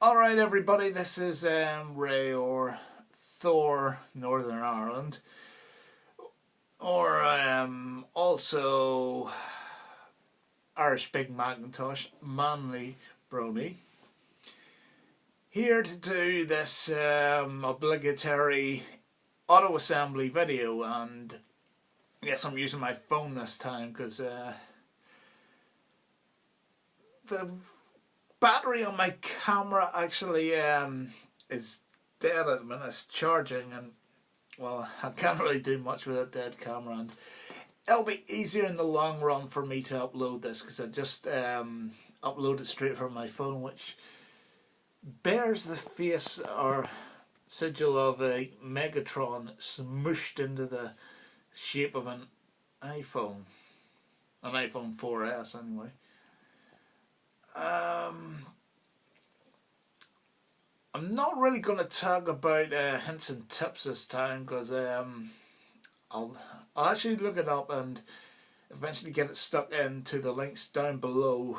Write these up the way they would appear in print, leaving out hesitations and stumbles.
Alright everybody, this is Ray or Thor Northern Ireland, or also Irish Big Macintosh Manly Brony, here to do this obligatory auto assembly video. And yes, I'm using my phone this time because the battery on my camera actually is dead at the minute. It's charging, and well, I can't really do much with a dead camera, and it'll be easier in the long run for me to upload this because I just upload it straight from my phone, which bears the face or sigil of a Megatron smooshed into the shape of an iPhone 4S anyway. I'm not really going to talk about hints and tips this time because I'll actually look it up and eventually get it stuck into the links down below.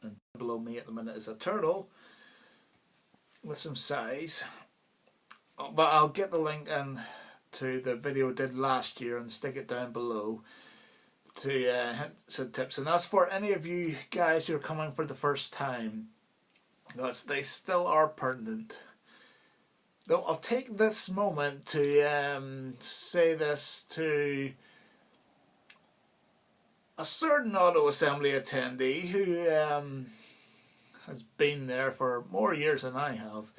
And below me at the minute is a turtle with some size, but I'll get the link in to the video I did last year and stick it down below to hints and tips. And that's for any of you guys who are coming for the first time, because they still are pertinent. Though I'll take this moment to say this to a certain auto assembly attendee who has been there for more years than I have.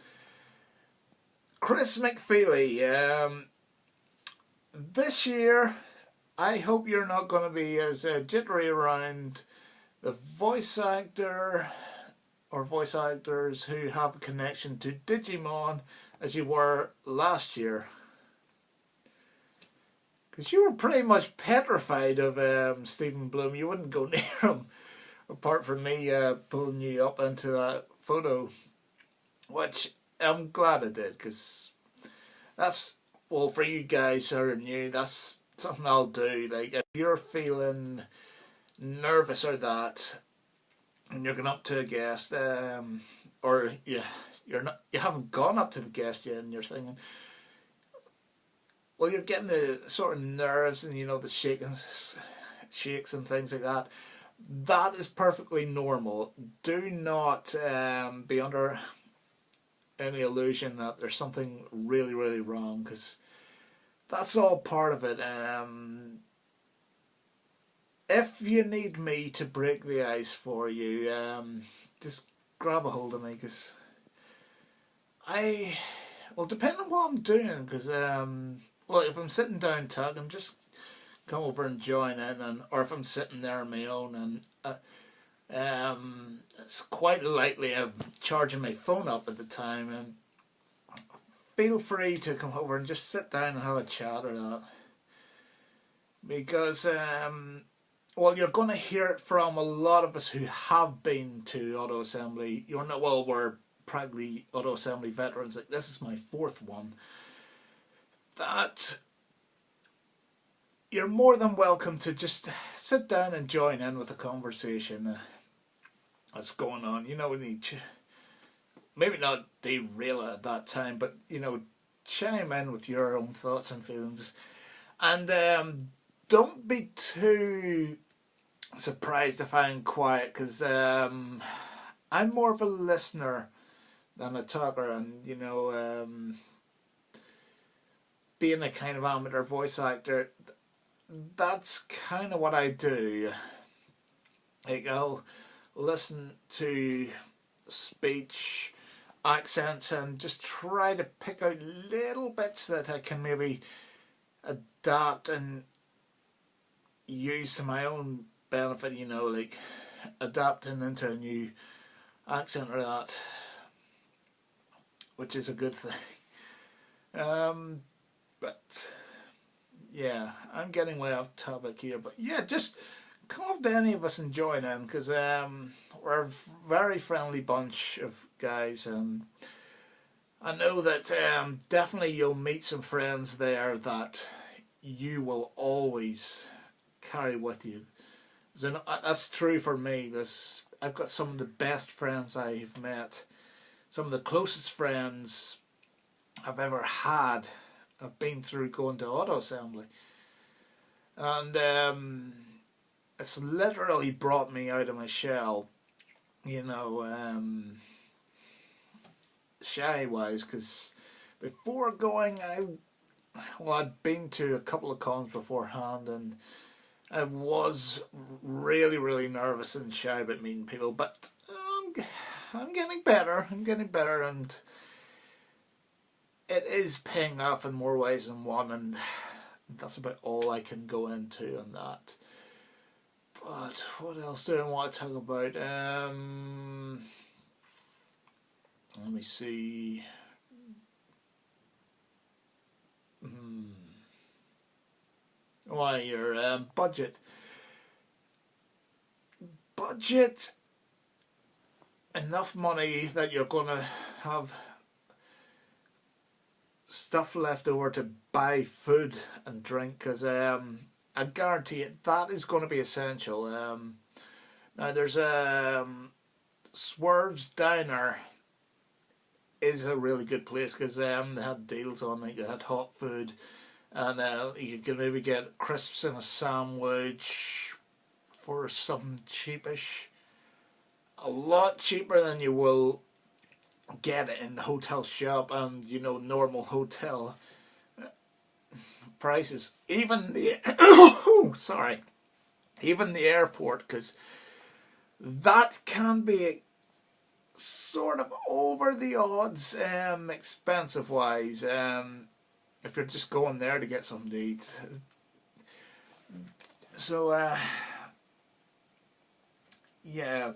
Chris McFeely, this year I hope you're not going to be as jittery around the voice actor or voice actors who have a connection to Digimon as you were last year, because you were pretty much petrified of Stephen Bloom. You wouldn't go near him apart from me pulling you up into that photo, which I'm glad I did, because that's, well, for you guys who are new, that's something I'll do. Like, if you're feeling nervous or that, and you're going up to a guest, or you haven't gone up to the guest yet, and you're thinking, well, you're getting the sort of nerves and the shakes and things like that. That is perfectly normal. Do not be under any illusion that there's something really, really wrong, because that's all part of it. If you need me to break the ice for you, just grab a hold of me, because well, depending on what I'm doing, because well, if I'm sitting down talking, just come over and join in, or if I'm sitting there on my own, and it's quite likely I'm charging my phone up at the time, and feel free to come over and just sit down and have a chat or that, because well, you're going to hear it from a lot of us who have been to auto assembly. You're not, well, we're practically auto assembly veterans. Like, this is my fourth one. That you're more than welcome to just sit down and join in with the conversation that's going on. We need to maybe not derail it at that time, but chime in with your own thoughts and feelings, and don't be too surprised if I'm quiet, because I'm more of a listener than a talker, and being a kind of amateur voice actor, that's kind of what I do. Like, I'll listen to speech, accents, and just try to pick out little bits that I can maybe adapt and use to my own benefit, like adapting into a new accent or that, which is a good thing. But yeah, I'm getting way off topic here, but yeah, just come up to any of us and join in, because we're a very friendly bunch of guys, and I know that definitely you'll meet some friends there that you will always carry with you. So that's true for me, because I've got some of the best friends I've met some of the closest friends I've ever had have been through going to auto assembly, and it's literally brought me out of my shell, you know, shy wise, because before going I'd been to a couple of cons beforehand, and I was really nervous and shy about meeting people, but I'm getting better. I'm getting better, and it is paying off in more ways than one, and that's about all I can go into on that. But what else do I want to talk about? Let me see. Why, your budget. Budget enough money that you're going to have stuff left over to buy food and drink, because I guarantee it, that is going to be essential. Now there's Swerve's Diner is a really good place, because they had deals on it. You had hot food, and you could maybe get crisps in a sandwich for something cheapish, a lot cheaper than you will get it in the hotel shop and, you know, normal hotel prices. Even the even the airport, because that can be sort of over the odds expensive wise, if you're just going there to get something to eat. So yeah,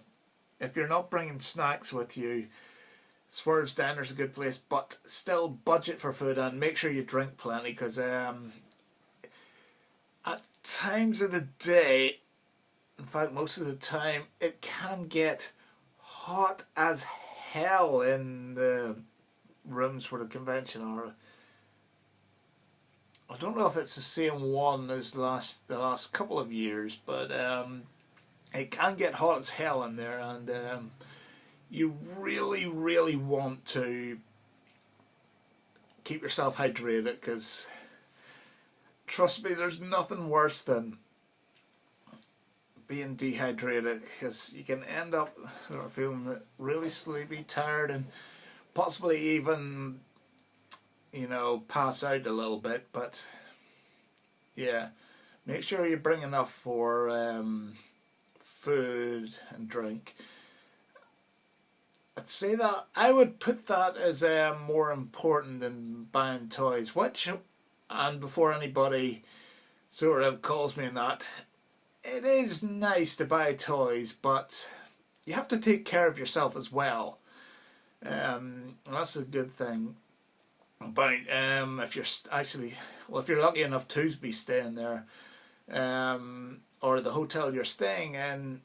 if you're not bringing snacks with you, Swerve's Diner's a good place, but still budget for food and make sure you drink plenty, because at times of the day, in fact most of the time, it can get hot as hell in the rooms for the convention. Or I don't know if it's the same one as the last couple of years, but it can get hot as hell in there, and you really want to keep yourself hydrated, because trust me, there's nothing worse than being dehydrated, because you can end up sort of feeling really sleepy, tired, and possibly even, you know, pass out a little bit. But yeah, make sure you bring enough for food and drink. I'd say that I would put that as more important than buying toys, which, and before anybody sort of calls me on that, it is nice to buy toys, but you have to take care of yourself as well. That's a good thing about if you're actually, well, if you're lucky enough to be staying there, or the hotel you're staying in,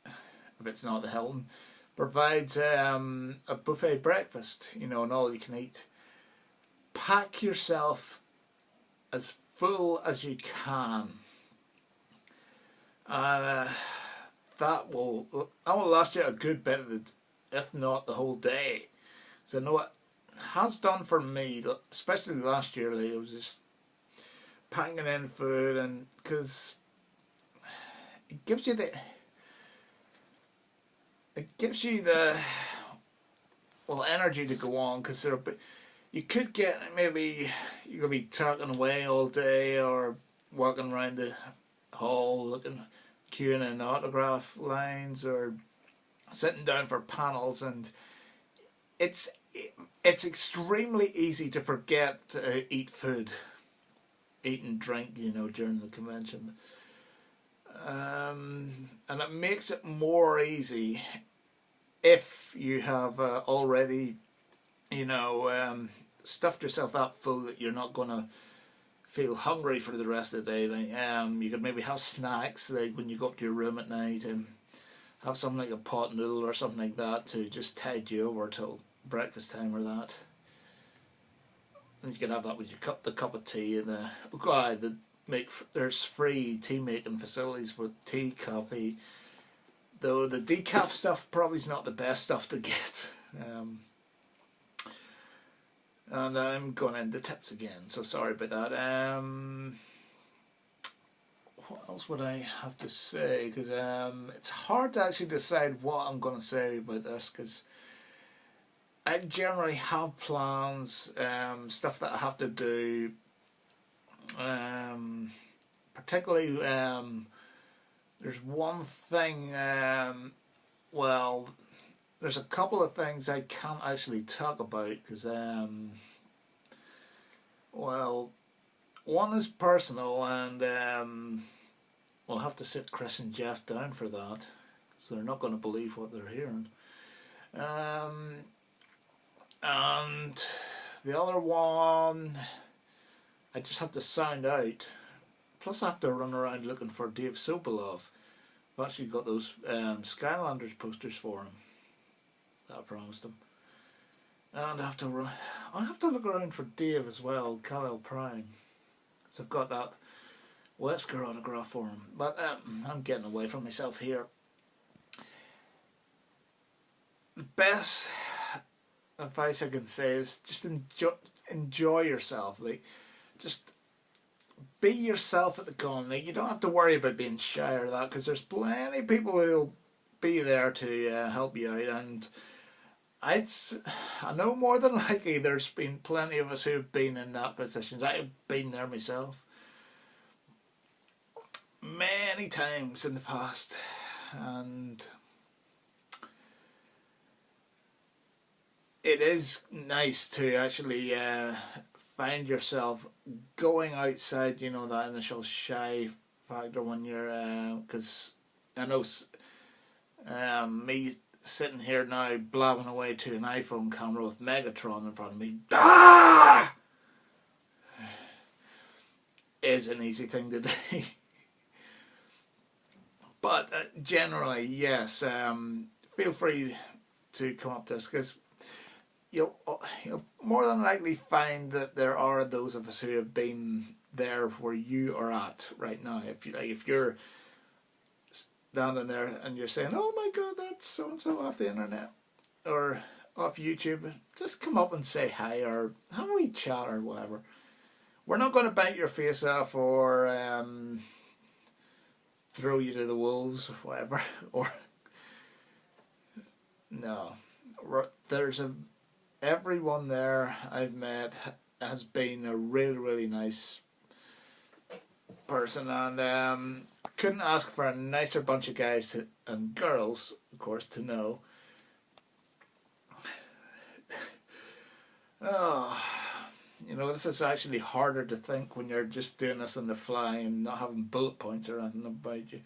if it's not the Hilton, provides a buffet breakfast, you know, and all you can eat. Pack yourself as full as you can. That will last you a good bit of it, if not the whole day. So I know it has done for me, especially last year. Like, I was just packing in food, and because it gives you the energy to go on, because you could get, maybe you could be talking away all day or walking around the hall queuing in autograph lines or sitting down for panels, and it's extremely easy to forget to eat and drink, you know, during the convention. And it makes it more easy if you have already, you know, stuffed yourself up full that you're not going to feel hungry for the rest of the day. Like, you could maybe have snacks, like when you go up to your room at night, and have something like a pot noodle or something like that to just tide you over till breakfast time or that. And you can have that with the cup of tea, and there's free tea making facilities for tea, coffee. Though the decaf stuff probably is not the best stuff to get. And I'm going into tips again, so sorry about that. What else would I have to say? Because it's hard to actually decide what I'm going to say about this, because I generally have plans, stuff that I have to do, particularly there's one thing, well, there's a couple of things I can't actually talk about because, well, one is personal, and we'll have to sit Chris and Jeff down for that, so they're not going to believe what they're hearing. And the other one, I just have to sound out. Plus I have to run around looking for Dave Sobolov. I've actually got those Skylanders posters for him that I promised him. And I have to look around for Dave as well, Kyle Prime. So I've got that Wesker autograph for him. But I'm getting away from myself here. The best advice I can say is just enjoy yourself. Like, just be yourself at the con. Like, you don't have to worry about being shy or that, because there's plenty of people who'll be there to help you out. And I know more than likely there's been plenty of us who've been in that position. I've been there myself many times in the past, and it is nice to actually find yourself going outside, you know, that initial shy factor when you're, because I know me sitting here now blabbing away to an iPhone camera with Megatron in front of me, is an easy thing to do. But generally, yes, feel free to come up to us, because you'll more than likely find that there are those of us who have been there where you are at right now. If you're standing there and you're saying, "Oh my God, that's so and so off the internet or off YouTube," just come up and say hi or have a wee chat or whatever. We're not going to bite your face off or throw you to the wolves or whatever. Or no, there's everyone there I've met has been a really, really nice person, and couldn't ask for a nicer bunch of guys and girls, of course, to know. Oh, you know, this is actually harder to think when you're just doing this on the fly and not having bullet points or anything about you.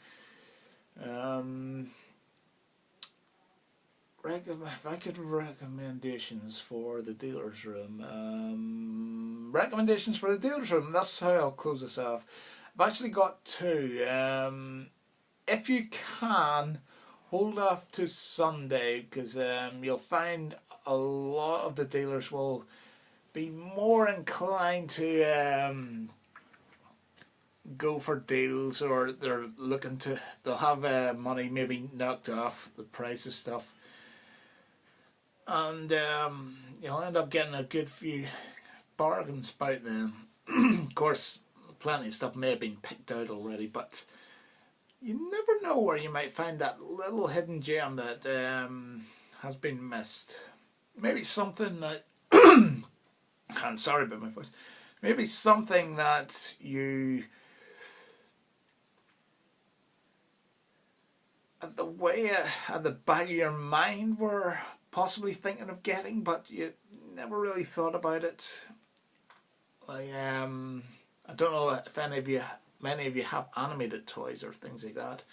If I could recommendations for the dealer's room, recommendations for the dealer's room, that's how I'll close this off. I've actually got two. If you can, hold off to Sunday, because you'll find a lot of the dealers will be more inclined to go for deals, or they'll have money maybe knocked off the price of stuff. And you'll end up getting a good few bargains about them. Of course, plenty of stuff may have been picked out already, but you never know where you might find that little hidden gem that has been missed. Maybe something that I'm sorry about my voice. Maybe something that you, at the back of your mind, were possibly thinking of getting, but you never really thought about it. Like, I don't know if many of you have animated toys or things like that.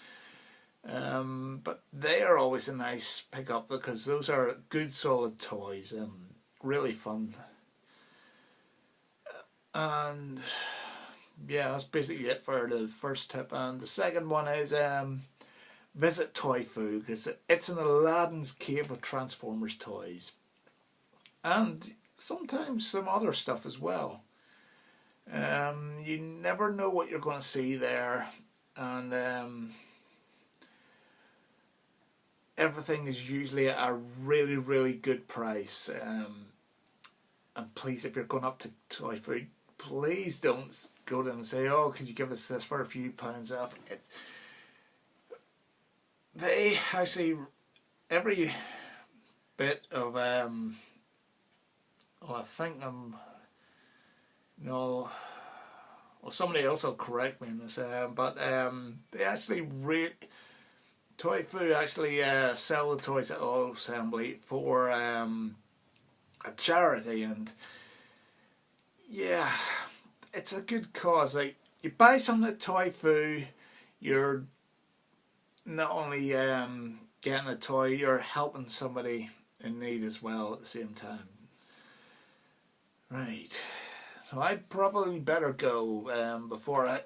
But they are always a nice pickup, because those are good solid toys and really fun. And yeah, that's basically it for the first tip. And the second one is visit Toy Foo, because it's an Aladdin's cave of Transformers toys, and sometimes some other stuff as well. You never know what you're going to see there, and everything is usually at a really, really good price. and please, if you're going up to Toy Food, please don't go to them and say, oh, could you give us this for a few pounds off. They actually, every bit of well, I think no, well, somebody else will correct me in this, but they actually Toy Food actually sell the toys at Auto Assembly for a charity, and yeah, it's a good cause. Like, you buy something at Toy Food, you're not only getting a toy, you're helping somebody in need as well at the same time. Right, so I'd probably better go before I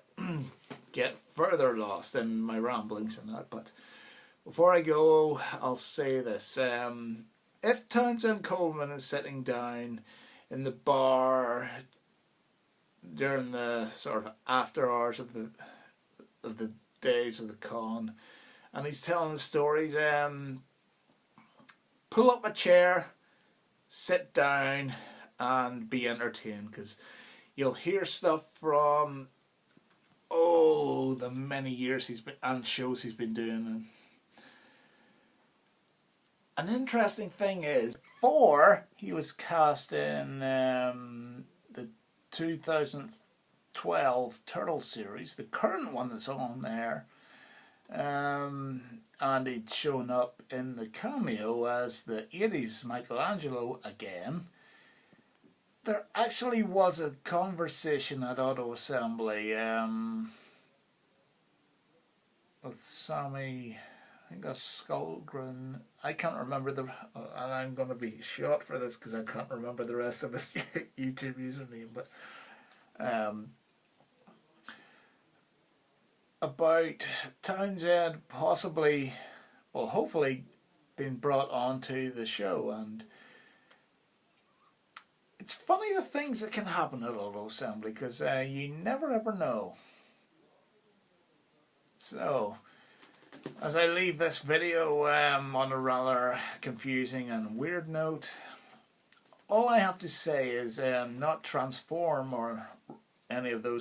get further lost in my ramblings and that. But before I go, I'll say this. If Townsend Coleman is sitting down in the bar during the sort of after hours of the days of the con, and he's telling the stories, pull up a chair, sit down and be entertained, because you'll hear stuff from the many years he's been and shows he's been doing. And an interesting thing is, before he was cast in the 2012 Turtle series, the current one that's on there, and he'd shown up in the cameo as the 80s Michelangelo again. There actually was a conversation at Auto Assembly with Sammy, I think that's Skullgren. I can't remember and I'm going to be shot for this because I can't remember the rest of his YouTube username, but about Townsend possibly, well, hopefully being brought onto the show. And it's funny the things that can happen at Auto Assembly, because you never ever know. So, as I leave this video on a rather confusing and weird note, all I have to say is not transform or any of those